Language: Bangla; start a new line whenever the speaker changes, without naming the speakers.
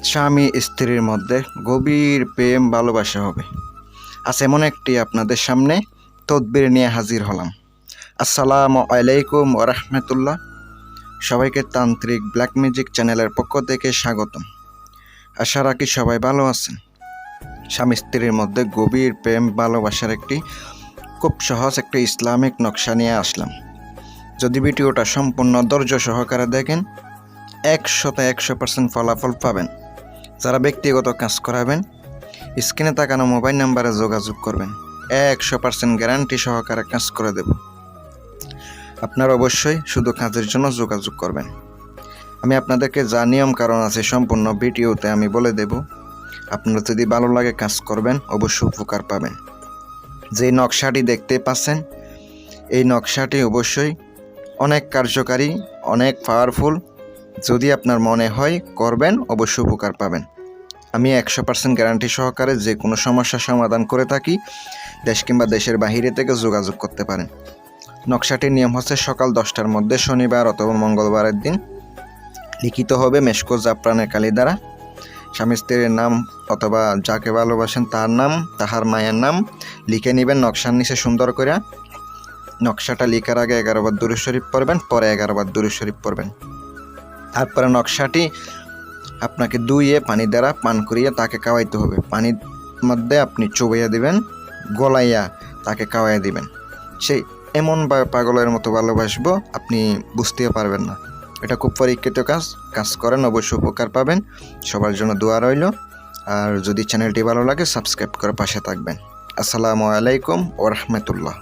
স্বামী স্ত্রীর মধ্যে গভীর প্রেম ভালোবাসা হবে। আজ এমন একটি আপনাদের সামনে তদবির নিয়ে হাজির হলাম। আসসালামু আলাইকুম ওয়া রাহমাতুল্লাহ। সবাইকে তান্ত্রিক ব্ল্যাক ম্যাজিক চ্যানেলের পক্ষ থেকে স্বাগতম। আশা রাখি সবাই ভালো আছেন। স্বামী স্ত্রীর মধ্যে গভীর প্রেম ভালোবাসার একটি খুব সহজ একটি ইসলামিক নকশা নিয়ে আসলাম। যদি ভিডিওটা সম্পূর্ণ ধৈর্য সহকারে দেখেন 100% ফলাফল পাবেন। যারা ব্যক্তিগত কাজ করাবেন স্ক্রিনে তাকানো মোবাইল নাম্বারে যোগাযোগ করবেন। 100% গ্যারান্টি সহকারে কাজ করে দেব। আপনারা অবশ্যই শুধু কাজের জন্য যোগাযোগ করবেন। আমি আপনাদেরকে যা নিয়ম কারণ আছে সম্পূর্ণ ভিডিওতে আমি বলে দেব। আপনারা যদি ভালো লাগে কাজ করবেন, অবশ্যই উপকার পাবেন। যে নকশাটি দেখতে পাচ্ছেন এই নকশাটি অবশ্যই অনেক কার্যকারী, অনেক পাওয়ারফুল। যদি আপনার মনে হয় করবেন, অবশ্যই উপকার পাবেন। আমি 100% গ্যারান্টি সহকারে যে কোনো সমস্যার সমাধান করে থাকি। দেশ কিংবা দেশের বাহিরে থেকে যোগাযোগ করতে পারেন। নকশাটির নিয়ম হচ্ছে সকাল 10টার মধ্যে শনিবার অথবা মঙ্গলবারের দিন লিখিত হবে মেশকো জাফরানের কালি দ্বারা। স্বামী স্ত্রীর নাম অথবা যাকে ভালোবাসেন তার নাম, তাহার মায়ের নাম লিখে নেবেন নকশার নিচে সুন্দর করে। নকশাটা লিখার আগে 11 বার দুরূদ শরীফ পড়বেন, পরে 11 বার দুরূদ শরীফ পড়বেন। তারপরে নকশাটি আপনাকে ধুইয়ে পানি দ্বারা পান করিয়ে তাকে খাওয়াইতে হবে। পানির মধ্যে আপনি চুবাইয়া দিবেন, গলাইয়া তাকে খাওয়াইয়া দিবেন। সেই এমন পাগলের মতো ভালোবাসবো আপনি বুঝতেও পারবেন না। এটা খুব পরীক্ষিত কাজ করেন, অবশ্যই উপকার পাবেন। সবার জন্য দোয়া রইল। আর যদি চ্যানেলটি ভালো লাগে সাবস্ক্রাইব করে পাশে থাকবেন। আসসালামু আলাইকুম ওয়া রাহমাতুল্লাহ।